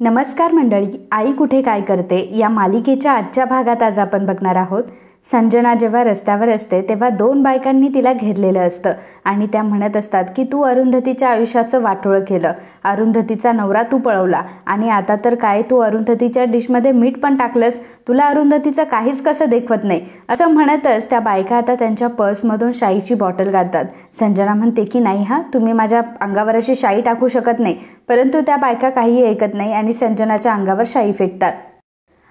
नमस्कार मंडळी, आई कुठे काय करते या मालिकेच्या आजच्या भागात आज आपण बघणार आहोत. संजना जेव्हा रस्त्यावर असते तेव्हा दोन बायकांनी तिला घेरलेलं असतं आणि त्या म्हणत असतात की तू अरुंधतीच्या आयुष्याचं वाटोळं केलं, अरुंधतीचा नवरा तू पळवला आणि आता तर काय तू अरुंधतीच्या डिशमध्ये मीठ पण टाकलंस, तुला अरुंधतीचं काहीच कसं देखवत नाही असं म्हणतच त्या बायका आता त्यांच्या पर्समधून शाईची बॉटल काढतात. संजना म्हणते की नाही हा, तुम्ही माझ्या अंगावर अशी शाई टाकू शकत नाही, परंतु त्या बायका काही ऐकत नाही आणि संजनाच्या अंगावर शाई फेकतात.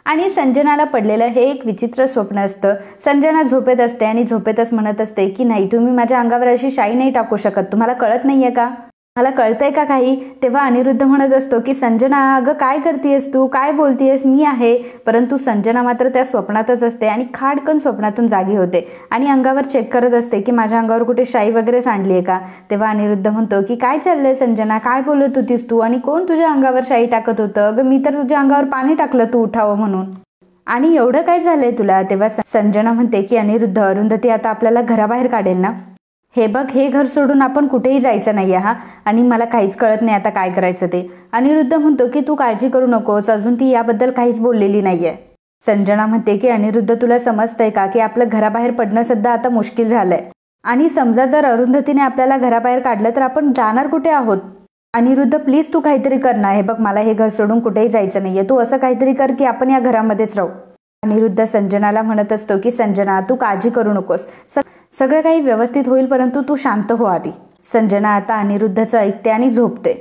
आणि संजनाला पडलेलं हे एक विचित्र स्वप्न असतं. संजना झोपेत असते आणि झोपेतच म्हणत असते की नाही, तुम्ही माझ्या अंगावर अशी शाई नाही टाकू शकत, तुम्हाला कळत नाहीये का, मला कळतंय का काही. तेव्हा अनिरुद्ध म्हणत असतो की संजना अगं काय करतेयस तू, काय बोलतेयस, मी आहे. परंतु संजना मात्र त्या स्वप्नातच असते आणि खाडकन स्वप्नातून जागी होते आणि अंगावर चेक करत असते की माझ्या अंगावर कुठे शाई वगैरे सांडलीये का. तेव्हा अनिरुद्ध म्हणतो की काय चाललंय संजना, काय बोलत होतीस तू आणि कोण तुझ्या अंगावर शाई टाकत होतं. अगं मी तर तुझ्या अंगावर पाणी टाकलं तू उठावं म्हणून, आणि एवढं काय झालंय तुला. तेव्हा संजना म्हणते की अनिरुद्ध, अरुंधती आता आपल्याला घराबाहेर काढेल ना, हे बघ हे घर सोडून आपण कुठेही जायचं नाहीये हा, आणि मला काहीच कळत नाही आता काय करायचं ते. अनिरुद्ध म्हणतो की तू काळजी करू नकोस, अजून ती याबद्दल काहीच बोललेली नाहीये. संजना म्हणते की अनिरुद्ध तुला समजतंय का की आपलं घराबाहेर पडणं सुद्धा आता मुश्किल झालंय, आणि समजा जर अरुंधतीने आपल्याला घराबाहेर काढलं तर आपण जाणार कुठे आहोत. अनिरुद्ध प्लीज तू काहीतरी कर ना, हे बघ मला हे घर सोडून कुठेही जायचं नाहीये, तू असं काहीतरी कर की आपण या घरामध्येच राहू. अनिरुद्ध संजनाला म्हणत असतो की संजना तू काळजी करू नकोस, सगळं काही व्यवस्थित होईल, परंतु तू शांत हो आधी. संजना आता अनिरुद्धचं ऐकते आणि झोपते.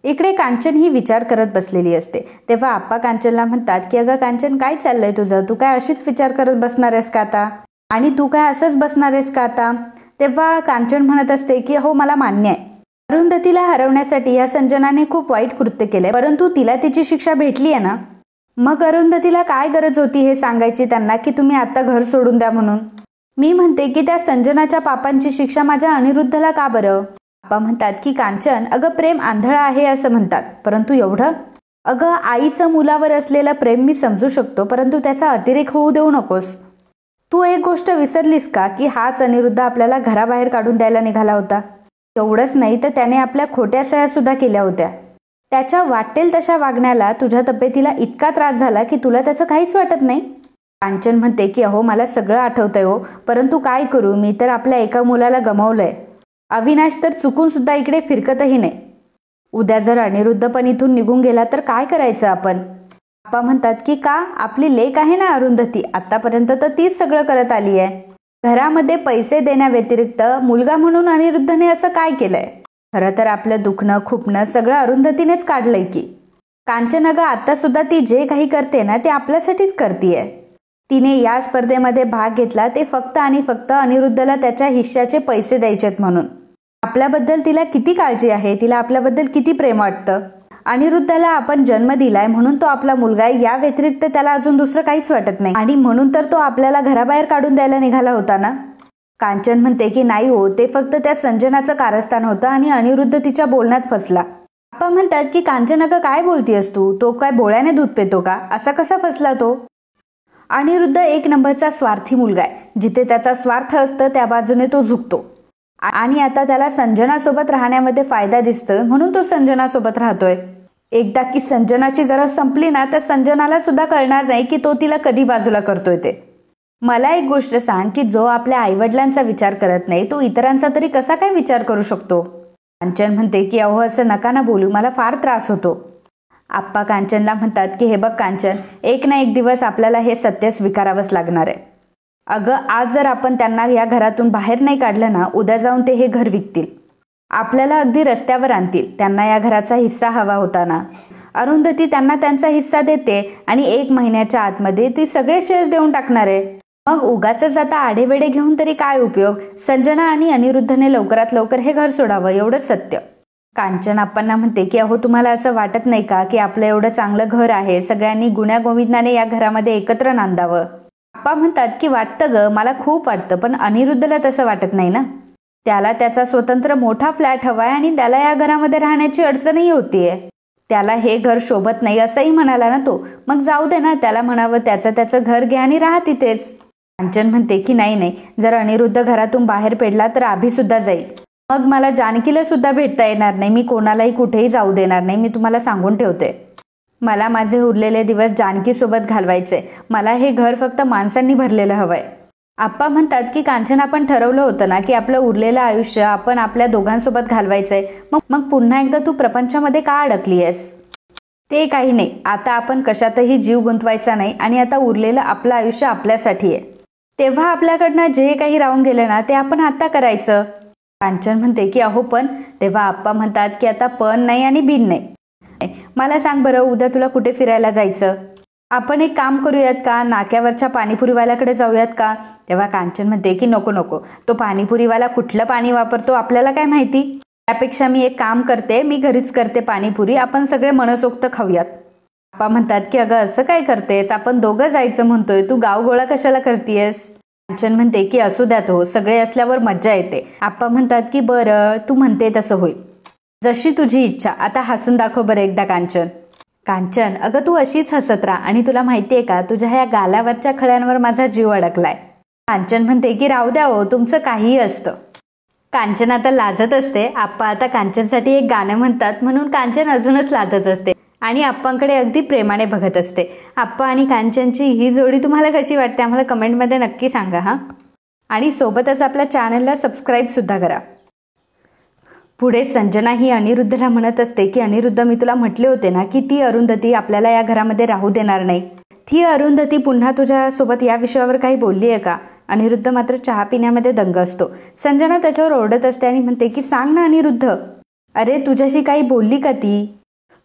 इकडे कांचन ही विचार करत बसलेली असते. तेव्हा आप्पा कांचनला म्हणतात की अगं कांचन काय चाललंय तुझं, तू काय अशीच विचार करत बसणार आहेस का आता, आणि तू काय असंच बसणार आहेस का आता. तेव्हा कांचन म्हणत असते की हो मला मान्य आहे, अरुंधतीला हरवण्यासाठी या संजनाने खूप वाईट कृत्य केलंय, परंतु तिला तिची शिक्षा भेटली आहे ना, मग अरुंधतीला काय गरज होती हे सांगायची त्यांना की तुम्ही आता घर सोडून द्या म्हणून. मी म्हणते की त्या संजनाच्या पापांची शिक्षा माझ्या अनिरुद्धला का बरं. आप्पा म्हणतात की कांचन अगं प्रेम आंधळा आहे असं म्हणतात, परंतु एवढं. अगं आईचं मुलावर असलेलं प्रेम मी समजू शकतो, परंतु त्याचा अतिरेक होऊ देऊ नकोस. तू एक गोष्ट विसरलीस का की हाच अनिरुद्ध आपल्याला घराबाहेर काढून द्यायला निघाला होता. एवढंच नाही तर त्याने आपल्या खोट्या सह्या सुद्धा केल्या होत्या. त्याच्या वाटेल तशा वागण्याला तुझ्या तब्येतीला इतका त्रास झाला की तुला त्याचं काहीच वाटत नाही. कांचन म्हणते की अहो मला सगळं आठवतंय हो, परंतु काय करू, मी तर आपल्या एका मुलाला गमावलंय. अविनाश तर चुकून सुद्धा इकडे फिरकतही नाही. उद्या जर अनिरुद्ध पण इथून निघून गेला तर काय करायचं आपण. आप्पा म्हणतात की का, आपली लेक आहे ना अरुंधती, आतापर्यंत तर तीच सगळं करत आली आहे. घरामध्ये पैसे देण्याव्यतिरिक्त मुलगा म्हणून अनिरुद्धने असं काय केलंय. खरं तर आपलं दुखणं खुपणं सगळं अरुंधतीनेच काढलंय की. कांचन अगं आता सुद्धा ती जे काही करते ना ते आपल्यासाठीच करतीये. तिने या स्पर्धेमध्ये भाग घेतला ते फक्त आणि फक्त अनिरुद्धला त्याच्या हिश्श्याचे पैसे द्यायचेत म्हणून. आपल्याबद्दल तिला किती काळजी आहे, तिला आपल्याबद्दल किती प्रेम वाटतं. अनिरुद्धला आपण जन्म दिलाय म्हणून तो आपला मुलगा आहे, या व्यतिरिक्त त्याला अजून दुसरं काहीच वाटत नाही, आणि म्हणून तर तो आपल्याला घराबाहेर काढून द्यायला निघाला होता ना. कांचन म्हणते की नाही हो, ते फक्त त्या संजनाचं कारस्थान होतं आणि अनिरुद्ध तिच्या बोलण्यात फसला. आप्पा म्हणतात की कांचन अगं काय बोलतीयस तू, तो काय बोळ्याने दूध पितो का, असा कसा फसला तो. अनिरुद्ध एक नंबरचा स्वार्थी मुलगा आहे, जिथे त्याचा स्वार्थ असतं त्या बाजूने तो झुकतो, आणि आता त्याला संजनासोबत राहण्यामध्ये फायदा दिसतोय म्हणून तो संजनासोबत राहतोय. एकदा की संजनाची गरज संपली ना तर संजनाला सुद्धा कळणार नाही की तो तिला कधी बाजूला करतोय ते. मला एक गोष्ट सांग की जो आपल्या आईवडिलांचा विचार करत नाही तो इतरांचा तरी कसा काय विचार करू शकतो. कांचन म्हणते की अहो असं नका ना बोलू, मला फार त्रास होतो. आप्पा कांचनला म्हणतात की हे बघ कांचन, एक ना एक दिवस आपल्याला हे सत्य स्वीकारावंच लागणार आहे. अगं आज जर आपण त्यांना या घरातून बाहेर नाही काढलं ना, उद्या जाऊन ते हे घर विकतील, आपल्याला अगदी रस्त्यावर आणतील. त्यांना या घराचा हिस्सा हवा होता ना. अरुंधती त्यांना त्यांचा हिस्सा देते आणि 1 महिन्याच्या आतमध्ये ती सगळे शेअर्स देऊन टाकणार आहे. मग उगाचच आता आडेवेडे घेऊन तरी काय उपयोग. संजना आणि अनिरुद्धने लवकरात लवकर हे घर सोडावं, एवढंच सत्य. कांचन आप्पांना म्हणते की अहो तुम्हाला असं वाटत नाही का की आपलं एवढं चांगलं घर आहे, सगळ्यांनी गुण्यागोविंदाने या घरामध्ये एकत्र नांदावं. आप्पा म्हणतात की वाटतं ग, मला खूप वाटतं, पण अनिरुद्धला तसं वाटत नाही ना. त्याला त्याचा स्वतंत्र मोठा फ्लॅट हवाय आणि त्याला या घरामध्ये राहण्याची अडचणही होतीये. त्याला हे घर शोभत नाही असंही म्हणाला ना तो, मग जाऊ दे ना, त्याला म्हणावं त्याचं घर घ्या आणि राहा तिथेच. कांचन म्हणते की नाही, जर अनिरुद्ध घरातून बाहेर पडला तर अभि सुद्धा जाईल, मग मला जानकीला सुद्धा भेटता येणार नाही, मी कोणालाही कुठेही जाऊ देणार नाही, मी तुम्हाला सांगून ठेवते. मला माझे उरलेले दिवस जानकीसोबत घालवायचे. मला हे घर फक्त माणसांनी भरलेलं हवंय. आप्पा म्हणतात की कांचन, आपण ठरवलं होतं ना की आपलं उरलेलं आयुष्य आपण आपल्या दोघांसोबत घालवायचंय. मग पुन्हा एकदा तू प्रपंचामध्ये का अडकली आहेस? ते काही नाही, आता आपण कशातही जीव गुंतवायचा नाही आणि आता उरलेलं आपलं आयुष्य आपल्यासाठी आहे. तेव्हा आपल्याकडनं जे काही राहून गेलं ना ते आपण आता करायचं. कांचन म्हणते की अहो पण. तेव्हा आप्पा म्हणतात की आता पण नाही आणि बिन नाही. मला सांग बरं, उद्या तुला कुठे फिरायला जायचं? आपण एक काम करूयात का, नाक्यावरच्या पाणीपुरीवाल्याकडे जाऊयात का? तेव्हा कांचन म्हणते की नको नको, तो पाणीपुरीवाला कुठलं पाणी वापरतो आपल्याला काय माहिती. त्यापेक्षा मी एक काम करते, मी घरीच करते पाणीपुरी, आपण सगळे मनसोक्त खाऊयात. आप्पा म्हणतात की अगं असं काय करतेस, आपण दोघं जायचं म्हणतोय, तू गावगोळा कशाला करतेस? कांचन म्हणते की असू द्यात हो, सगळे असल्यावर मज्जा येते. आप्पा म्हणतात की बरं, तू म्हणते तसं होईल, जशी तुझी इच्छा. आता हसून दाखव बरं एकदा कांचन. कांचन, अगं तू अशीच हसत राहा आणि तुला माहितीये का, तुझ्या ह्या गालावरच्या खळ्यांवर माझा जीव अडकलाय. कांचन म्हणते की राहू द्या हो, तुमचं काहीही असतं. कांचन आता लाजत असते. आप्पा आता कांचनसाठी एक गाणं म्हणतात म्हणून कांचन अजूनच लाजत असते आणि आप्पांकडे अगदी प्रेमाने बघत असते. आप्पा आणि कांचनची ही जोडी तुम्हाला कशी वाटते आम्हाला कमेंटमध्ये नक्की सांगा हा. आणि सोबतच आपल्या चॅनलला सबस्क्राईब सुद्धा करा. पुढे संजना ही अनिरुद्धला म्हणत असते की अनिरुद्ध, मी तुला म्हटले होते ना की ती अरुंधती आपल्याला या घरामध्ये राहू देणार नाही. ती अरुंधती पुन्हा तुझ्यासोबत या विषयावर काही बोलली आहे का? अनिरुद्ध मात्र चहा पिण्यामध्ये दंग असतो. संजना त्याच्यावर ओरडत असते आणि म्हणते की सांग ना अनिरुद्ध, अरे तुझ्याशी काही बोलली का ती?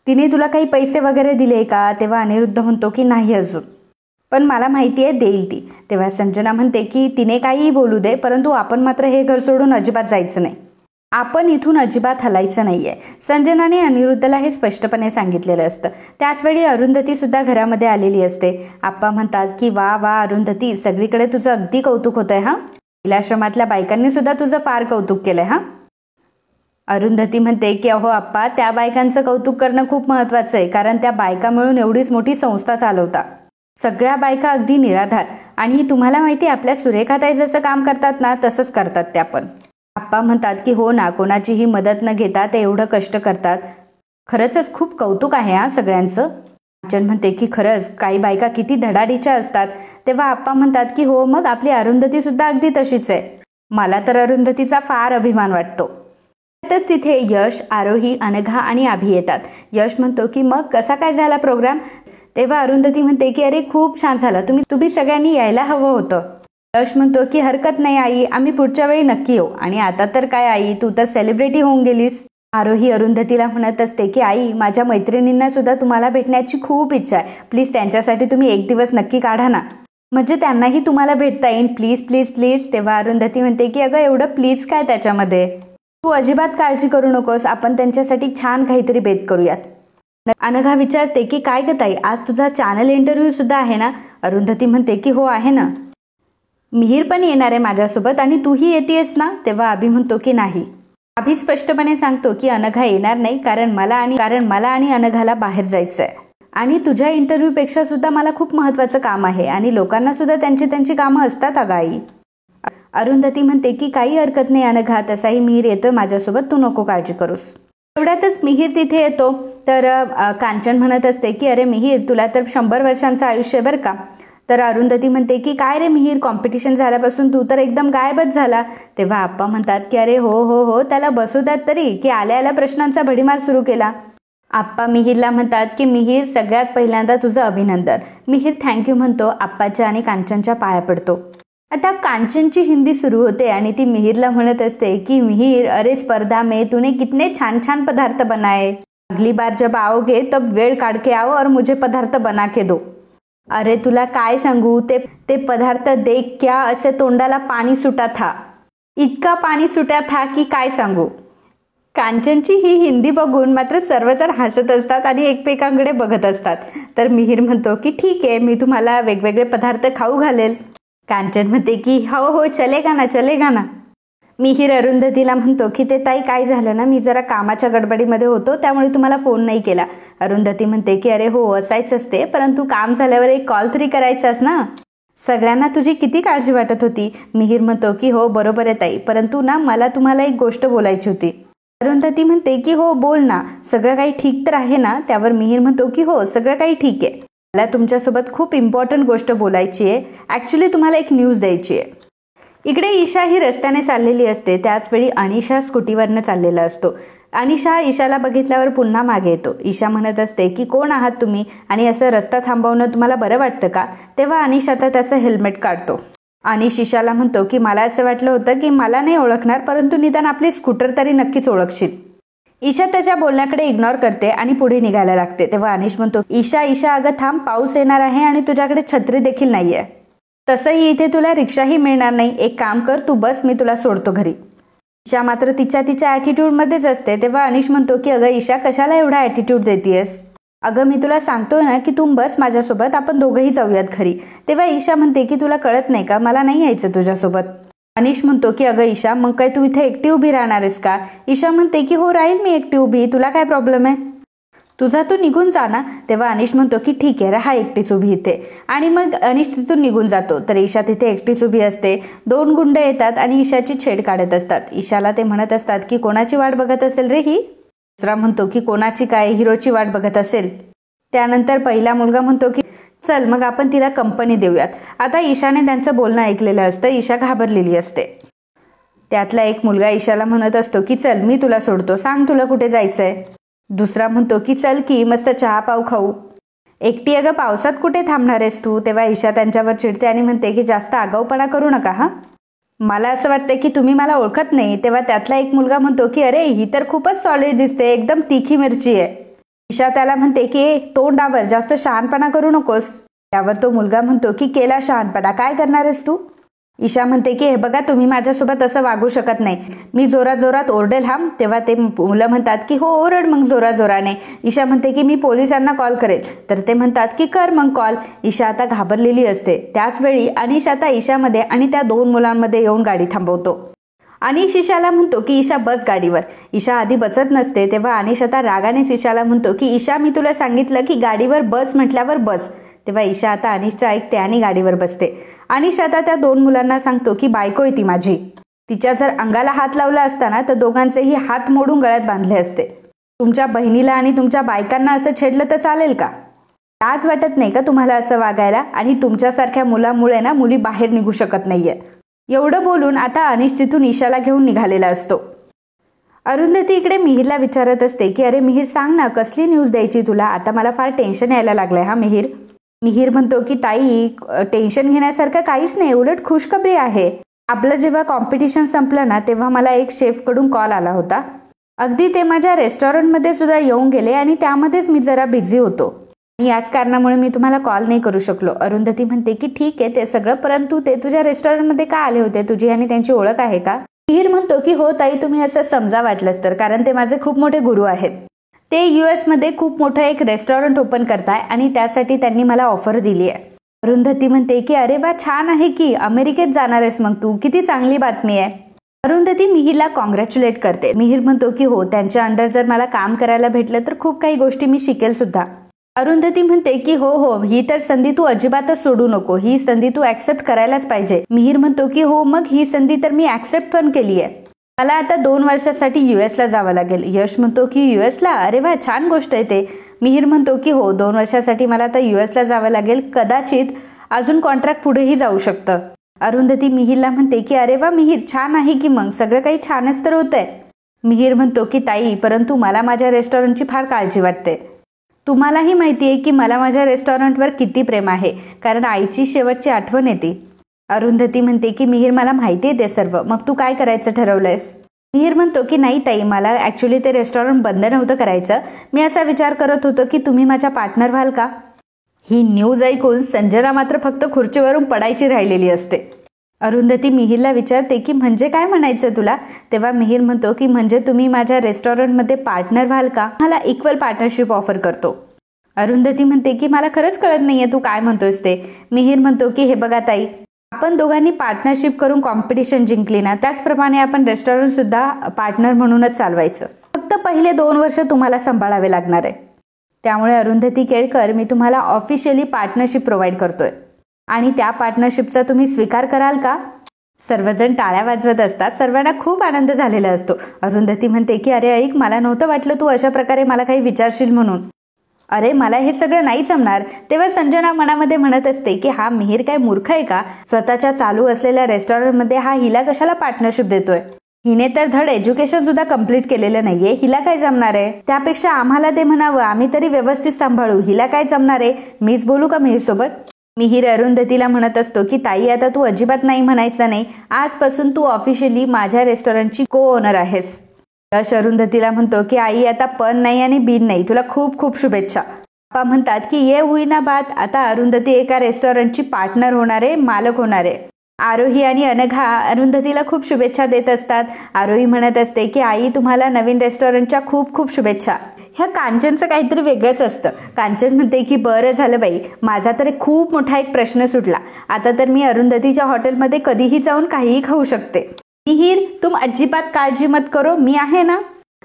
तिने तुला काही पैसे वगैरे दिले का? तेव्हा अनिरुद्ध म्हणतो की नाही अजून, पण मला माहिती आहे देईल ती. तेव्हा संजना म्हणते की तिने काहीही बोलू दे, परंतु आपण मात्र हे घर सोडून अजिबात जायचं नाही. आपण इथून अजिबात हलायचं नाहीये. संजनाने अनिरुद्धला हे स्पष्टपणे सांगितलेलं असतं. त्याचवेळी अरुंधती सुद्धा घरामध्ये आलेली असते. आप्पा म्हणतात की वा वा अरुंधती, सगळीकडे तुझं अगदी कौतुक होतंय हा. महिलाश्रमातल्या बायकांनी सुद्धा तुझं फार कौतुक केलंय हा. अरुंधती म्हणते की अहो आप्पा, त्या बायकांचं कौतुक करणं खूप महत्वाचं आहे, कारण त्या बायका मिळून एवढीच मोठी संस्था चालवतात. सगळ्या बायका अगदी निराधार, आणि तुम्हाला माहिती आपल्या सुरेखाताई जसं काम करतात ना तसंच करतात त्या पण. आप्पा म्हणतात की हो ना, कोणाचीही मदत न घेता ते एवढं कष्ट करतात. खरंच खूप कौतुक आहे हा सगळ्यांचं. कांचन म्हणते की खरंच काही बायका किती धडाडीच्या असतात. तेव्हा आप्पा म्हणतात की हो, मग आपली अरुंधती सुद्धा अगदी तशीच आहे. मला तर अरुंधतीचा फार अभिमान वाटतो. त्यातच तिथे यश, आरोही, अनघा आणि आभी येतात. यश म्हणतो की मग कसा काय झाला प्रोग्राम? तेव्हा अरुंधती म्हणते की अरे खूप छान झाला, तुम्ही सगळ्यांनी यायला हवं होतं. यश म्हणतो की हरकत नाही आई, आम्ही पुढच्या वेळी नक्की येऊ. आणि आता तर काय आई, तू तर सेलिब्रिटी होऊन गेलीस. आरोही अरुंधतीला म्हणत असते की आई, माझ्या मैत्रिणींना सुद्धा तुम्हाला भेटण्याची खूप इच्छा आहे. प्लीज त्यांच्यासाठी तुम्ही एक दिवस नक्की काढा ना, म्हणजे त्यांनाही तुम्हाला भेटता येईल. Please please please. तेव्हा अरुंधती म्हणते की अगं एवढं प्लीज काय त्याच्यामध्ये, तू अजिबात काळजी करू नकोस, आपण त्यांच्यासाठी छान काहीतरी बेत करूयात. अनघा विचारते की काय ग ताई, आज तुझा चॅनल इंटरव्ह्यू सुद्धा आहे ना? अरुंधती म्हणते की हो आहे ना, मिहीर पण येणार आहे माझ्यासोबत आणि तूही येतेस ना? तेव्हा अभि म्हणतो की नाही. अभि स्पष्टपणे सांगतो की अनघा येणार नाही, कारण मला आणि अनघाला बाहेर जायचं आहे आणि तुझ्या इंटरव्ह्यू पेक्षा सुद्धा मला खूप महत्वाचं काम आहे आणि लोकांना सुद्धा त्यांची कामं असतात अगं आई. अरुंधती म्हणते की काही हरकत नाही अनघा, तसाही मिहीर येतोय माझ्यासोबत, तू नको काळजी करूस. एवढ्यातच मिहीर तिथे येतो. तर कांचन म्हणत असते की अरे मिहीर, तुला तर 100 वर्षांचं आयुष्य बरं का. तर अरुंधती म्हणते की काय रे मिहीर, कॉम्पिटिशन झाल्यापासून तू तर एकदम गायबच झाला. तेव्हा आप्पा म्हणतात की अरे हो हो हो, त्याला बसू द्यात तरी, की आल्या प्रश्नांचा भडीमार सुरू केला. आप्पा मिहीरला म्हणतात की मिहीर, सगळ्यात पहिल्यांदा तुझं अभिनंदन. मिहीर थँक्यू म्हणतो, आप्पाच्या आणि कांचनच्या पाया पडतो. आता कांचनची हिंदी सुरू होते आणि ती मिहीरला म्हणत असते की मिहीर, अरे स्पर्धा में तूने कितने छान छान पदार्थ बनाए, अगली बार जब आओगे तब वेळ काढ के आओ और मुझे पदार्थ बना के दो. अरे तुला काय सांगू, ते पदार्थ देख क्या असे तोंडाला पाणी सुटा था, इतका पाणी सुटा था की काय सांगू. कांचनची ही हिंदी बघून मात्र सर्वजण हसत असतात आणि एकमेकांकडे बघत असतात. तर मिहीर म्हणतो की ठीक आहे, मी तुम्हाला वेगवेगळे पदार्थ खाऊ घालेल. कांचन म्हणते की हो हो, चलेगा ना. मिहीर अरुंधतीला म्हणतो की ते ताई काय झालं ना, मी जरा कामाच्या गडबडीमध्ये होतो, त्यामुळे तुम्हाला फोन नाही केला. अरुंधती म्हणते की अरे हो, असायचंच ते, परंतु काम झाल्यावर एक कॉल तरी करायचाच ना. सगळ्यांना तुझी किती काळजी वाटत होती. मिहीर म्हणतो की हो बरोबर आहे ताई, परंतु ना मला तुम्हाला एक गोष्ट बोलायची होती. अरुंधती म्हणते की हो बोल ना, सगळं काही ठीक तर आहे ना. त्यावर मिहीर म्हणतो की हो सगळं काही ठीक आहे, मला तुमच्यासोबत खूप इम्पॉर्टंट गोष्ट बोलायची आहे. ॲक्च्युली तुम्हाला एक न्यूज द्यायची आहे. इकडे ईशा ही रस्त्याने चाललेली असते. त्याचवेळी अनिशा स्कूटीवरनं चाललेला असतो. अनिशा ईशाला बघितल्यावर पुन्हा मागे येतो. ईशा म्हणत असते की कोण आहात तुम्ही आणि असं रस्ता थांबवणं तुम्हाला बरं वाटतं का. तेव्हा अनिश आता त्याचं हेल्मेट काढतो. अनिश ईशाला म्हणतो की मला असं वाटलं होतं की मला नाही ओळखणार, परंतु निदान आपली स्कूटर तरी नक्कीच ओळखशील. ईशा त्याच्या बोलण्याकडे इग्नोर करते आणि पुढे निघायला लागते. तेव्हा अनिश म्हणतो ईशा ईशा अगं थांब, पाऊस येणार आहे आणि तुझ्याकडे छत्री देखील नाहीये. तसंही इथे तुला रिक्षाही मिळणार नाही. एक काम कर, तू बस, मी तुला सोडतो घरी. ईशा मात्र तिच्या ॲटिट्यूडमध्येच असते. तेव्हा अनिश म्हणतो की अगं ईशा कशाला एवढा ॲटिट्यूड देतेयस. अगं मी तुला सांगतोय ना की तू बस माझ्यासोबत, आपण दोघंही जाऊयात घरी. तेव्हा ईशा म्हणते की तुला कळत नाही का, मला नाही यायचं तुझ्यासोबत. अनिश म्हणतो की अगं ईशा मग काय तू इथे एकटी उभी राहणार आहेस का. ईशा म्हणते की हो राहील मी एकटी उभी, तुला काय प्रॉब्लेम आहे, तुझा तू निघून जा ना. तेव्हा अनिश म्हणतो की ठीक आहे, राहा एकटीच उभी इथे. आणि मग अनिश तिथून निघून जातो. तर ईशा तिथे एकटीच उभी असते. 2 गुंड येतात आणि ईशाची छेड काढत असतात. ईशाला ते म्हणत असतात की कोणाची वाट बघत असेल रे ही. दुसरा म्हणतो की कोणाची काय, हिरोची वाट बघत असेल. त्यानंतर पहिला मुलगा म्हणतो की चल मग आपण तिला कंपनी देऊयात. आता ईशाने त्यांचं बोलणं ऐकलेलं असतं. ईशा घाबरलेली असते. त्यातला एक मुलगा ईशाला म्हणत असतो की चल मी तुला सोडतो, सांग तुला कुठे जायचंय. दुसरा म्हणतो की चल की मस्त चहा पाव खाऊ. एकटी अगं पावसात कुठे थांबणार आहेस तू. तेव्हा ईशा त्यांच्यावर चिडते आणि म्हणते की जास्त आगाऊपणा करू नका हा, मला असं वाटतं की तुम्ही मला ओळखत नाही. तेव्हा त्यातला एक मुलगा म्हणतो की अरे ही तर खूपच सॉलिड दिसते, एकदम तिखी मिरची आहे. ईशा त्याला म्हणते की तोंडावर जास्त शहाणपणा करू नकोस. त्यावर तो मुलगा म्हणतो की केला शहाणपणा, काय करणार आहेस तू. ईशा म्हणते की हे बघा तुम्ही माझ्यासोबत असं वागू शकत नाही, मी जोरात ओरडेल हा. तेव्हा ते मुलं म्हणतात की हो ओरड मग जोराने. ईशा म्हणते की मी पोलिसांना कॉल करेल. तर ते म्हणतात की कर मग कॉल. ईशा आता घाबरलेली असते. त्याच वेळी अनिश आता ईशामध्ये आणि त्या 2 मुलांमध्ये येऊन गाडी थांबवतो. अनिश ईशाला म्हणतो की ईशा बस गाडीवर. ईशा आधी बसत नसते. तेव्हा अनिश आता रागानेच ईशाला म्हणतो की ईशा मी तुला सांगितलं की गाडीवर बस म्हटल्यावर बस. तेव्हा ईशा आता अनिशचं ऐकते आणि गाडीवर बसते. अनिश आता त्या 2 मुलांना सांगतो की बायको आहे ती माझी, तिच्या जर अंगाला हात लावला असताना तर दोघांचेही हात मोडून गळ्यात बांधले असते. तुमच्या बहिणीला आणि तुमच्या बायकांना असं छेडलं तर चालेल का. लाज वाटत नाही का तुम्हाला असं वागायला. आणि तुमच्यासारख्या मुलामुळे ना मुली बाहेर निघू शकत नाहीये. एवढं बोलून आता अनिश तिथून ईशाला घेऊन निघालेला असतो. अरुंधती इकडे मिहीरला विचारत असते की अरे मिहीर सांग ना, कसली न्यूज द्यायची तुला, आता मला फार टेन्शन यायला लागलंय हा मिहीर. मिहीर म्हणतो की ताई टेन्शन घेण्यासारखं काहीच नाही, उलट खुशखबरी आहे. आपलं जेव्हा कॉम्पिटिशन संपलं ना तेव्हा मला एक शेफकडून कॉल आला होता. अगदी ते माझ्या रेस्टॉरंटमध्ये सुद्धा येऊन गेले आणि त्यामध्येच मी जरा बिझी होतो. याच कारणामुळे मी तुम्हाला कॉल नाही करू शकलो. अरुंधती म्हणते की ठीक आहे ते सगळं, परंतु ते तुझ्या रेस्टॉरंटमध्ये का आले होते, तुझी आणि त्यांची ओळख आहे का. मिहीर म्हणतो की हो ताई तुम्ही असं समजा वाटलंच तर, कारण ते माझे खूप मोठे गुरु आहेत. ते US मध्ये खूप मोठं एक रेस्टॉरंट ओपन करताय आणि त्यासाठी त्यांनी मला ऑफर दिली आहे. अरुंधती म्हणते की अरे वा छान आहे की, अमेरिकेत जाणार आहेस मग तू, किती चांगली बातमी आहे. अरुंधती मिहीरला कॉंग्रॅच्युलेट करते. मिहीर म्हणतो की हो त्यांच्या अंडर जर मला काम करायला भेटलं तर खूप काही गोष्टी मी शिकेल सुद्धा. अरुंधती म्हणते की हो ही तर संधी तू अजिबातच सोडू नको, ही संधी तू ऍक्सेप्ट करायलाच पाहिजे. मिहीर म्हणतो की हो मग ही संधी तर मी ऍक्सेप्ट पण केली आहे. मला आता 2 वर्षासाठी US ला जावं लागेल. यश म्हणतो की US ला, अरे वा छान गोष्ट आहे ते. मिहीर म्हणतो की हो 2 वर्षासाठी मला आता US ला जावं लागेल, कदाचित अजून कॉन्ट्रॅक्ट पुढेही जाऊ शकतं. अरुंधती मिहीरला म्हणते की अरे वा मिहीर छान आहे की, मग सगळं काही छानच तर होतंय. मिहीर म्हणतो की ताई परंतु मला माझ्या रेस्टॉरंटची फार काळजी वाटते. तुम्हालाही माहिती आहे की मला माझ्या रेस्टॉरंटवर किती प्रेम आहे, कारण आईची शेवटची आठवण येते. अरुंधती म्हणते की मिहीर मला माहिती आहे ते सर्व, मग तू काय करायचं ठरवलंयस. मिहीर म्हणतो की नाही ताई मला ऍक्च्युली ते रेस्टॉरंट बंद नव्हतं करायचं, मी असा विचार करत होतो की तुम्ही माझ्या पार्टनर व्हाल का. ही न्यूज ऐकून संजना मात्र फक्त खुर्चीवरून पडायची राहिलेली असते. अरुंधती मिहीरला विचारते की म्हणजे काय म्हणायचं तुला. तेव्हा मिहीर म्हणतो की म्हणजे तुम्ही माझ्या रेस्टॉरंटमध्ये पार्टनर व्हाल का, मला इक्वल पार्टनरशिप ऑफर करतो. अरुंधती म्हणते की मला खरंच कळत नाहीये तू काय म्हणतोस ते. मिहीर म्हणतो की हे बघा ताई, आपण दोघांनी पार्टनरशिप करून कॉम्पिटिशन जिंकली ना, त्याचप्रमाणे आपण रेस्टॉरंट सुद्धा पार्टनर म्हणूनच चालवायचं. फक्त पहिले 2 वर्ष तुम्हाला सांभाळावे लागणार आहे. त्यामुळे अरुंधती केळकर मी तुम्हाला ऑफिशियली पार्टनरशिप प्रोव्हाइड करतोय आणि त्या पार्टनरशिपचा तुम्ही स्वीकार कराल का. सर्वजण टाळ्या वाजवत असतात. सर्वांना खूप आनंद झालेला असतो. अरुंधती म्हणते की अरे ऐक, मला नव्हतं वाटलं तू अशा प्रकारे मला काही विचारशील म्हणून. अरे मला हे सगळं नाही जमणार. तेव्हा संजना मनामध्ये म्हणत असते की हा मिहीर काय मूर्ख आहे का? स्वतःच्या चालू असलेल्या रेस्टॉरंटमध्ये हा हिला कशाला पार्टनरशिप देतोय? हिने तर धड एज्युकेशन सुद्धा कम्प्लीट केलेलं नाहीये. हिला काय जमणार आहे? त्यापेक्षा आम्हाला ते म्हणावं, आम्ही तरी व्यवस्थित सांभाळू. हिला काय जमणार आहे? मीच बोलू का मिहीर सोबत? मिहीर अरुंधतीला म्हणत असतो की ताई, आता तू अजिबात नाही म्हणायचं नाही. आजपासून तू ऑफिशियली माझ्या रेस्टॉरंटची को ओनर आहेस. यश अरुंधतीला म्हणतो की आई, आता पण नाही आणि बीन नाही. तुला खूप खूप शुभेच्छा. पप्पा म्हणतात की ये हुई ना बात. आता अरुंधती एका रेस्टॉरंटची पार्टनर होणार आहे, मालक होणार आहे. आरोही आणि अनघा अरुंधतीला खूप शुभेच्छा देत असतात. आरोही म्हणत असते की आई, तुम्हाला नवीन रेस्टॉरंटच्या खूप खूप शुभेच्छा. ह्या कांचनचं काहीतरी वेगळंच असतं. कांचन म्हणते की बरं झालं बाई, माझा तर खूप मोठा एक प्रश्न सुटला. आता तर मी अरुंधतीच्या हॉटेलमध्ये कधीही जाऊन काहीही खाऊ शकते. मिहीर, तुम अजिबात काळजी मत करो, मी आहे ना.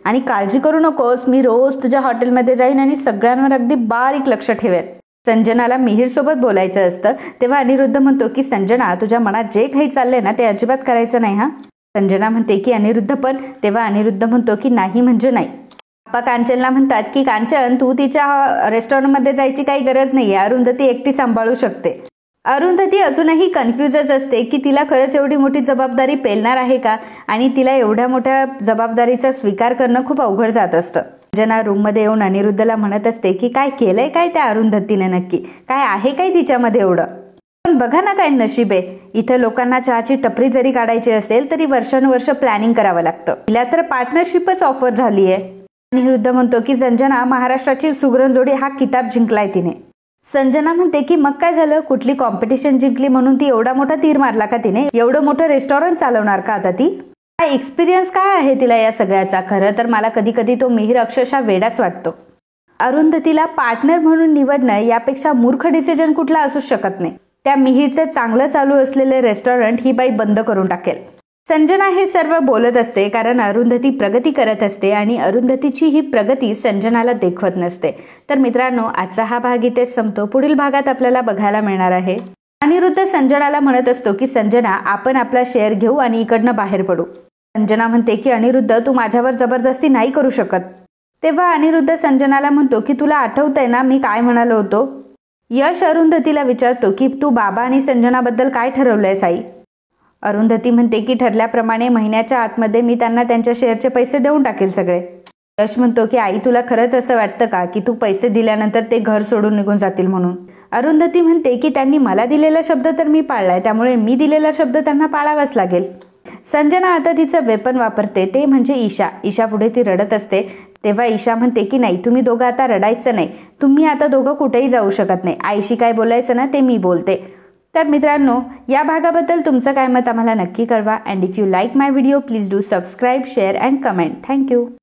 आणि काळजी करू नकोस, मी रोज तुझ्या हॉटेलमध्ये जाईन आणि सगळ्यांवर अगदी बारीक लक्ष ठेवेन. संजनाला मिहीर सोबत बोलायचं असतं. तेव्हा अनिरुद्ध म्हणतो की संजना, तुझ्या मनात जे काही चाललंय ना ते अजिबात करायचं नाही हा. संजना म्हणते की अनिरुद्ध पण. तेव्हा अनिरुद्ध म्हणतो की नाही म्हणजे नाही. पप्पा कांचनला म्हणतात की कांचन, तू तिच्या रेस्टॉरंटमध्ये जायची काही गरज नाहीये. अरुंधती एकटी सांभाळू शकते. अरुंधती अजूनही कन्फ्युजच असते की तिला खरंच एवढी मोठी जबाबदारी पेलणार आहे का, आणि तिला एवढ्या मोठ्या जबाबदारीचा स्वीकार करणं खूप अवघड जात असतं. संजना रूममध्ये येऊन अनिरुद्धला म्हणत असते की काय केलंय काय त्या अरुंधतीने नक्की, काय आहे काय तिच्यामध्ये एवढं. पण बघा ना काय नशीब आहे. इथं लोकांना चहाची टपरी जरी काढायची असेल तरी वर्षानुवर्ष प्लॅनिंग करावं लागतं. तिला तर पार्टनरशिपच ऑफर झाली आहे. अनिरुद्ध म्हणतो की संजना, महाराष्ट्राची सुगरण जोडी हा किताब जिंकलाय तिने. संजना म्हणते की मग काय झालं, कुठली कॉम्पिटिशन जिंकली म्हणून ती एवढा मोठा तीर मारला का तिने? एवढं मोठं रेस्टॉरंट चालवणार का आता ती? काय एक्सपिरियन्स काय आहे तिला या सगळ्याचा? खरं तर मला कधी कधी तो मिहीर अक्षरशः वेडाच वाटतो. अरुंधतीला पार्टनर म्हणून निवडणं यापेक्षा मूर्ख डिसिजन कुठला असू शकत नाही. त्या मिहीरचं चांगलं चालू असलेले रेस्टॉरंट ही बाई बंद करून टाकेल. संजना हे सर्व बोलत असते कारण अरुंधती प्रगती करत असते आणि अरुंधतीची ही प्रगती संजनाला देखवत नसते. तर मित्रांनो, आजचा हा भाग इथेच संपतो. पुढील भागात आपल्याला बघायला मिळणार आहे अनिरुद्ध संजनाला म्हणत असतो की संजना, आपण आपला शेअर घेऊ आणि इकडनं बाहेर पडू. संजना म्हणते की अनिरुद्ध, तू माझ्यावर जबरदस्ती नाही करू शकत. तेव्हा अनिरुद्ध संजनाला म्हणतो की तुला आठवतंय ना मी काय म्हणालो होतो. यश अरुंधतीला विचारतो की तू बाबा आणि संजनाबद्दल काय ठरवलंयस आई. अरुंधती म्हणते की ठरल्याप्रमाणे महिन्याच्या आतमध्ये मी त्यांना त्यांच्या शेअरचे पैसे देऊन टाकेल सगळे. यश म्हणतो की आई, तुला खरंच असं वाटतं का की तू पैसे दिल्यानंतर ते घर सोडून निघून जातील म्हणून? अरुंधती म्हणते की त्यांनी मला दिलेला शब्द तर मी पाळलाय, त्यामुळे मी दिलेला शब्द त्यांना पाळावाच लागेल. संजना आता तिचं वेपन वापरते, ते म्हणजे ईशा. ईशा पुढे ती रडत असते. तेव्हा ईशा म्हणते की नाही, तुम्ही दोघं आता रडायचं नाही. तुम्ही आता दोघं कुठेही जाऊ शकत नाही. आईशी काय बोलायचं ना ते मी बोलते. तर मित्रांनो, या भागाबद्दल तुमचं काय मत आम्हाला नक्की कळवा. And if you like my video, please do subscribe, share and comment. Thank you.